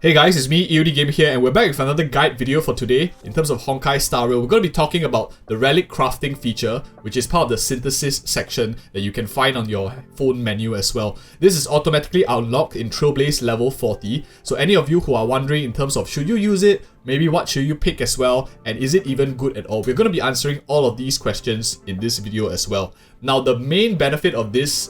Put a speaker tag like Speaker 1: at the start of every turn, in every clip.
Speaker 1: Hey guys, it's me, EODGamer here, and we're back with another guide video for today. In terms of Honkai Star Rail, we're going to be talking about the Relic crafting feature, which is part of the synthesis section that you can find on your phone menu as well. This is automatically unlocked in Trailblaze level 40, so any of you who are wondering in terms of should you use it, maybe what should you pick as well, and is it even good at all? We're going to be answering all of these questions in this video as well. Now, the main benefit of this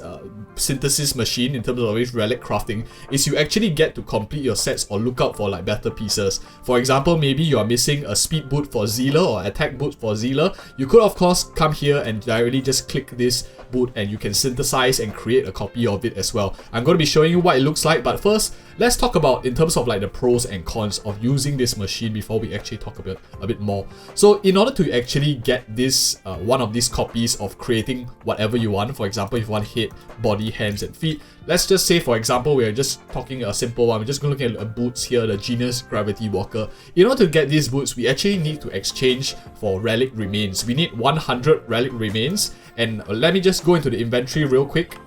Speaker 1: synthesis machine in terms of this relic crafting is you actually get to complete your sets or look out for like better pieces. For example, maybe you are missing a speed boot for Zealer or attack boot for Zealer. You could of course come here and directly just click this boot and you can synthesize and create a copy of it as well. I'm going to be showing you what it looks like, but first let's talk about in terms of like the pros and cons of using this machine before we actually talk about a bit more. So in order to actually get this one of these copies of creating whatever you want, for example if you want head, body, hands and feet, let's just say for example we're just talking a simple one, we're just going to look at boots here, the Genius Gravity Walker. In order to get these boots, we actually need to exchange for Relic Remains. We need 100 Relic Remains, and let me just go into the inventory real quick.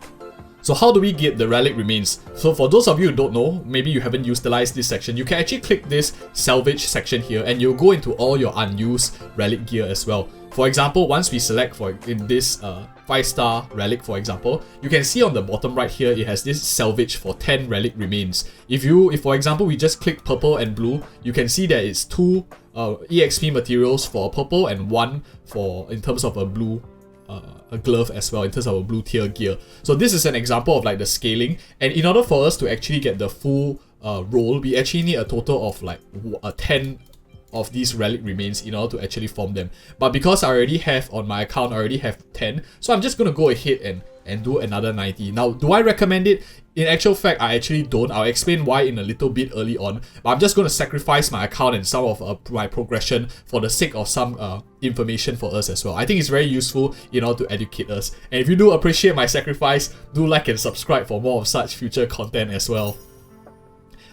Speaker 1: So how do we get the Relic Remains? So for those of you who don't know, maybe you haven't utilized this section, you can actually click this salvage section here and you'll go into all your unused relic gear as well. For example, once we select in this 5-star relic for example, you can see on the bottom right here it has this salvage for 10 Relic Remains. If for example we just click purple and blue, you can see that it's 2 EXP materials for purple and 1 for in terms of a blue a glove as well, in terms of a blue tier gear. So this is an example of like the scaling, and in order for us to actually get the full roll, we actually need a total of like 10 of these Relic Remains in order to actually form them. But because I already have on my account, I already have 10, so I'm just gonna go ahead and do another 90. Now, do I recommend it? In actual fact, I actually don't. I'll explain why in a little bit early on, but I'm just going to sacrifice my account and some of my progression for the sake of some information for us as well. I think it's very useful in order to educate us. And if you do appreciate my sacrifice, do like and subscribe for more of such future content as well.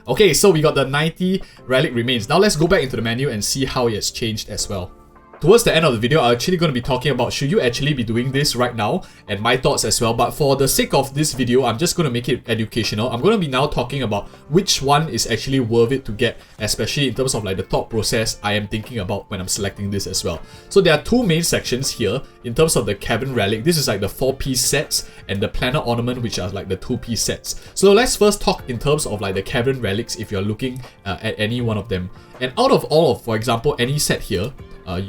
Speaker 1: Okay, so we got the 90 Relic Remains. Now let's go back into the menu and see how it has changed as well. Towards the end of the video, I'm actually going to be talking about should you actually be doing this right now and my thoughts as well. But for the sake of this video, I'm just going to make it educational. I'm going to be now talking about which one is actually worth it to get, especially in terms of like the thought process I am thinking about when I'm selecting this as well. So there are two main sections here in terms of the Cavern Relic. This is like the 4-piece sets and the Planet Ornament, which are like the 2-piece sets. So let's first talk in terms of like the Cavern Relics if you're looking at any one of them. And out of all of, for example, any set here,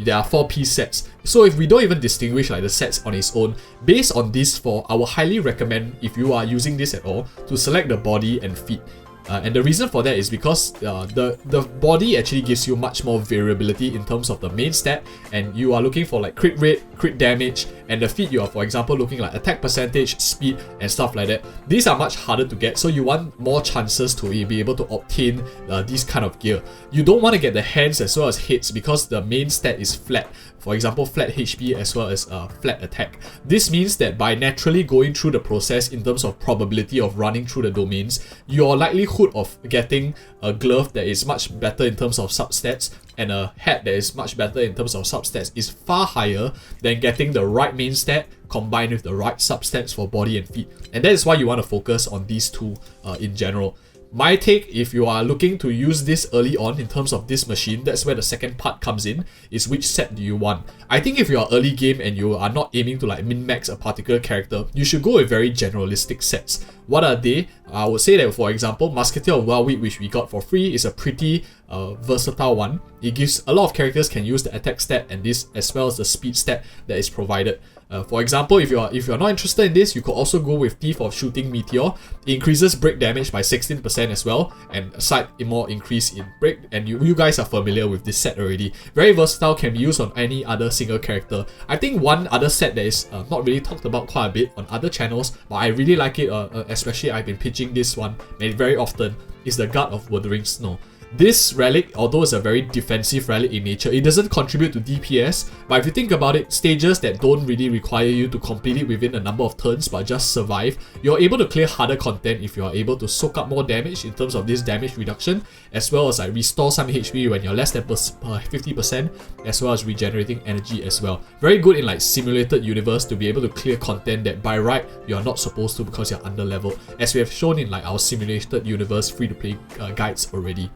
Speaker 1: there are 4-piece sets. So if we don't even distinguish like the sets on its own, based on these 4, I would highly recommend, if you are using this at all, to select the body and feet. And the reason for that is because the body actually gives you much more variability in terms of the main stat, and you are looking for like crit rate, crit damage, and the feet you are for example looking like attack percentage, speed and stuff like that. These are much harder to get, so you want more chances to be able to obtain these kind of gear. You don't want to get the hands as well as heads because the main stat is flat. For example, flat HP as well as flat attack. This means that by naturally going through the process in terms of probability of running through the domains, your likelihood of getting a glove that is much better in terms of substats and a hat that is much better in terms of substats is far higher than getting the right main stat combined with the right substats for body and feet. And that is why you want to focus on these two in general. My take, if you are looking to use this early on in terms of this machine, that's where the second part comes in, is which set do you want. I think if you are early game and you are not aiming to like min-max a particular character, you should go with very generalistic sets. What are they? I would say that for example, Musketeer of Wildweed, which we got for free, is a pretty versatile one. It gives a lot of characters can use the attack stat and this as well as the speed stat that is provided. For example, if you're not interested in this, you could also go with Thief of Shooting Meteor. It increases break damage by 16% as well, and a slight more increase in break. And you guys are familiar with this set already. Very versatile, can be used on any other single character. I think one other set that is not really talked about quite a bit on other channels, but I really like it, especially I've been pitching this one very often, is the Guard of Wuthering Snow. This relic, although it's a very defensive relic in nature, it doesn't contribute to DPS, but if you think about it, stages that don't really require you to complete it within a number of turns but just survive, you're able to clear harder content if you are able to soak up more damage in terms of this damage reduction, as well as like restore some HP when you're less than 50%, as well as regenerating energy as well. Very good in like simulated universe to be able to clear content that by right you are not supposed to because you're under leveled, as we have shown in like our simulated universe free to play guides already.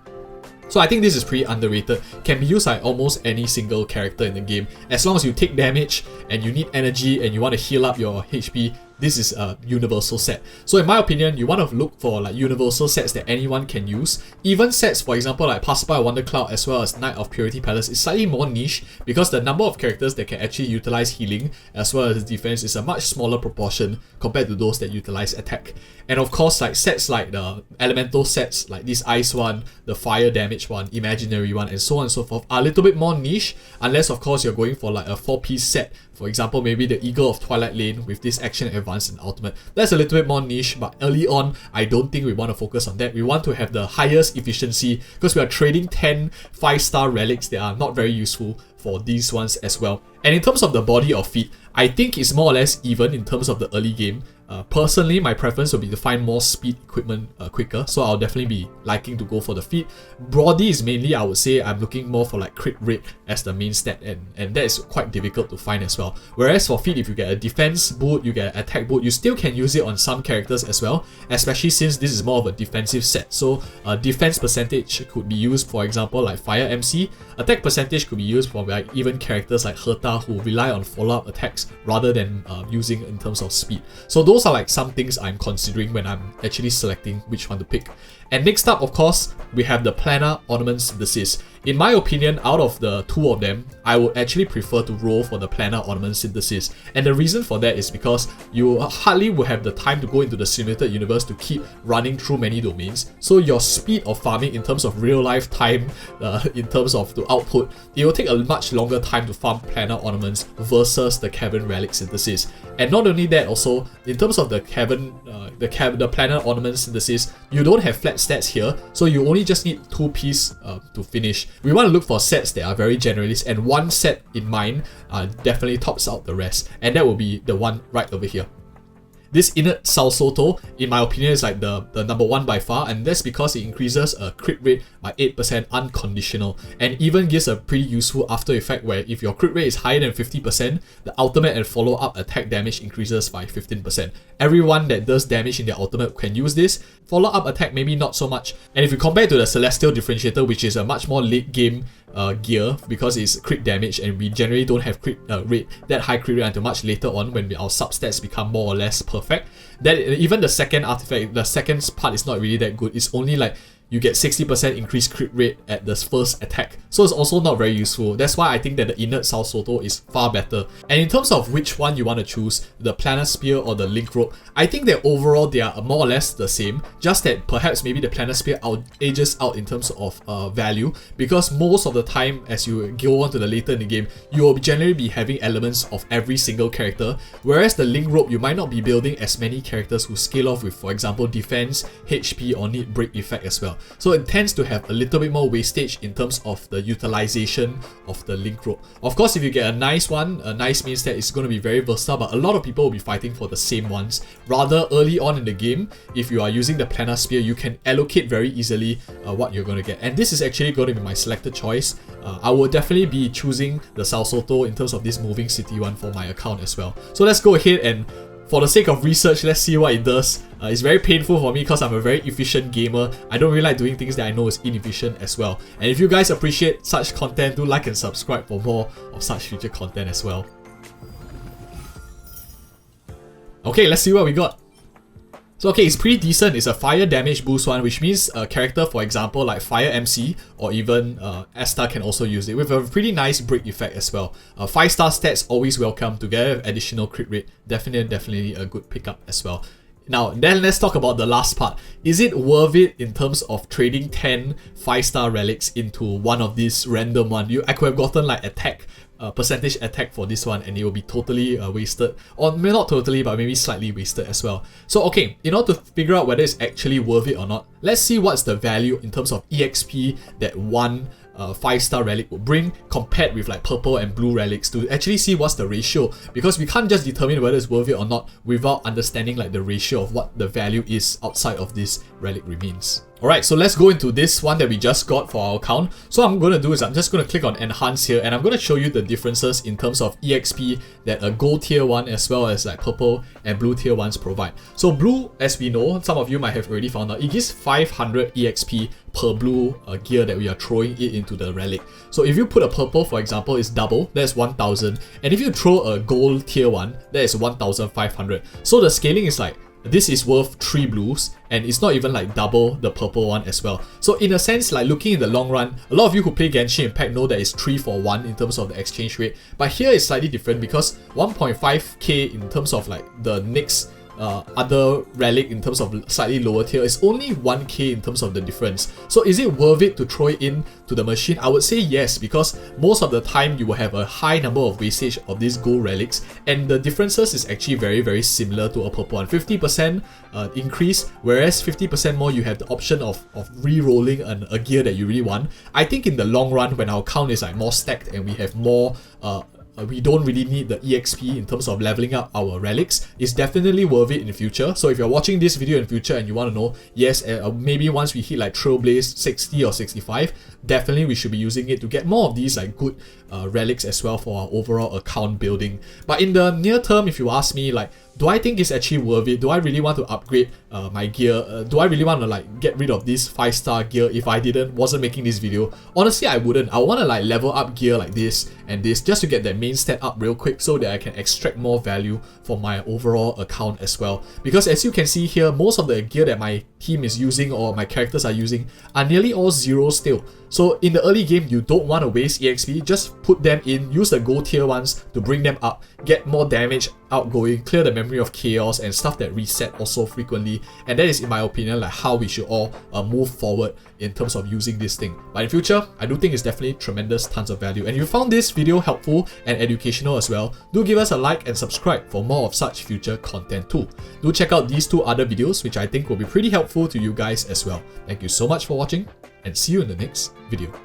Speaker 1: So I think this is pretty underrated, can be used by almost any single character in the game. As long as you take damage and you need energy and you want to heal up your HP, this is a universal set. So in my opinion, you want to look for like universal sets that anyone can use. Even sets, for example, like Passerby Wonder Cloud as well as Knight of Purity Palace is slightly more niche because the number of characters that can actually utilize healing as well as defense is a much smaller proportion compared to those that utilize attack. And of course, like sets like the elemental sets, like this ice one, the fire damage one, imaginary one, and so on and so forth, are a little bit more niche, unless of course you're going for like a 4-piece set. For example, maybe the Eagle of Twilight Lane with this action, advance, and ultimate. That's a little bit more niche, but early on, I don't think we want to focus on that. We want to have the highest efficiency because we are trading 10 5-star relics that are not very useful for these ones as well. And in terms of the body of feat, I think it's more or less even in terms of the early game. Personally, my preference would be to find more speed equipment quicker, so I'll definitely be liking to go for the feat. Body is mainly, I would say, I'm looking more for like crit rate as the main stat, and that is quite difficult to find as well. Whereas for feat, if you get a defense boot, you get an attack boot, you still can use it on some characters as well, especially since this is more of a defensive set. So defense percentage could be used, for example, like Fire MC. Attack percentage could be used for like even characters like Herta who rely on follow-up attacks rather than using in terms of speed. So those are like some things I'm considering when I'm actually selecting which one to pick. And next up, of course, we have the Planar Ornament Synthesis. In my opinion, out of the two of them, I would actually prefer to roll for the Planar Ornament Synthesis. And the reason for that is because you hardly will have the time to go into the simulated universe to keep running through many domains. So your speed of farming in terms of real life time, in terms of the output, it will take a much longer time to farm Planar Ornaments versus the Cavern Relic Synthesis. And not only that, also, in terms of the Planar Ornament Synthesis, you don't have flat stats here, so you only just need 2 pieces to finish. We want to look for sets that are very generalist, and one set in mind definitely tops out the rest, and that will be the one right over here. This Inert Salsoto, in my opinion, is like the number one by far, and that's because it increases a crit rate by 8% unconditional, and even gives a pretty useful after effect where if your crit rate is higher than 50%, the ultimate and follow-up attack damage increases by 15%. Everyone that does damage in their ultimate can use this. Follow-up attack maybe not so much, and if you compare to the Celestial Differentiator, which is a much more late game gear because it's crit damage, and we generally don't have crit rate, that high crit rate until much later on when our substats become more or less perfect. That even the second artifact, the second part is not really that good. It's only like you get 60% increased crit rate at the first attack, so it's also not very useful. That's why I think that the Inert Salsoto is far better. And in terms of which one you want to choose, the Planar Spear or the Link Rope, I think that overall they are more or less the same, just that perhaps maybe the Planar Spear ages out in terms of value, because most of the time as you go on to the later in the game, you will generally be having elements of every single character, whereas the Link Rope, you might not be building as many characters who scale off with, for example, defense, HP, or need break effect as well. So it tends to have a little bit more wastage in terms of the utilization of the Link Rope. Of course, if you get a nice one, a nice main stat, it's going to be very versatile, but a lot of people will be fighting for the same ones. Rather, early on in the game, if you are using the Planar Spear, you can allocate very easily what you're going to get. And this is actually going to be my selected choice. I will definitely be choosing the Salsoto in terms of this Moving City one for my account as well. So let's go ahead and, for the sake of research, let's see what it does. It's very painful for me because I'm a very efficient gamer. I don't really like doing things that I know is inefficient as well. And if you guys appreciate such content, do like and subscribe for more of such future content as well. Okay, let's see what we got. So okay, it's pretty decent. It's a fire damage boost one, which means a character, for example, like Fire MC or even Asta can also use it with a pretty nice break effect as well. 5-star stats always welcome, together with additional crit rate. Definitely a good pickup as well. Now, then let's talk about the last part. Is it worth it in terms of trading 10 5-star relics into one of these random one? I could have gotten like attack, percentage attack for this one, and it will be totally wasted, or maybe not totally, but maybe slightly wasted as well. So okay, in order to figure out whether it's actually worth it or not, let's see what's the value in terms of EXP that one 5-star relic will bring compared with like purple and blue relics, to actually see what's the ratio, because we can't just determine whether it's worth it or not without understanding like the ratio of what the value is outside of this Relic Remains. Alright, so let's go into this one that we just got for our account. So what I'm going to do is I'm just going to click on enhance here, and I'm going to show you the differences in terms of EXP that a gold tier 1 as well as like purple and blue tier 1s provide. So blue, as we know, some of you might have already found out, it gives 500 EXP per blue gear that we are throwing it into the relic. So if you put a purple, for example, it's double, that's 1000, and if you throw a gold tier 1, that is 1500. So the scaling is like, this is worth 3 blues, and it's not even like double the purple one as well. So in a sense, like looking in the long run, a lot of you who play Genshin Impact know that it's 3 for 1 in terms of the exchange rate, but here it's slightly different because 1.5k in terms of like the next other relic in terms of slightly lower tier is only 1k in terms of the difference. So is it worth it to throw it in to the machine? I would say yes, because most of the time you will have a high number of wastage of these gold relics, and the differences is actually very similar to a purple one. 50% increase, whereas 50% more you have the option of re-rolling a gear that you really want. I think in the long run, when our count is like more stacked and we have more we don't really need the EXP in terms of leveling up our relics, it's definitely worth it in the future. So if you're watching this video in future and you want to know, yes, maybe once we hit like Trailblaze 60 or 65, definitely we should be using it to get more of these like good relics as well for our overall account building. But in the near term, if you ask me, like, do I think it's actually worth it? Do I really want to upgrade my gear? Do I really want to like get rid of this 5-star gear if I wasn't making this video? Honestly, I wouldn't. I want to like level up gear like this and this just to get that main stat up real quick so that I can extract more value for my overall account as well. Because as you can see here, most of the gear that my team is using or my characters are using are nearly all zeros still. So in the early game, you don't want to waste EXP, just put them in, use the gold tier ones to bring them up, get more damage outgoing, clear the memory of chaos and stuff that reset also frequently. And that is, in my opinion, like how we should all move forward in terms of using this thing. But in future, I do think it's definitely tremendous tons of value. And if you found this video helpful and educational as well, do give us a like and subscribe for more of such future content too. Do check out these 2 other videos, which I think will be pretty helpful to you guys as well. Thank you so much for watching, and see you in the next video.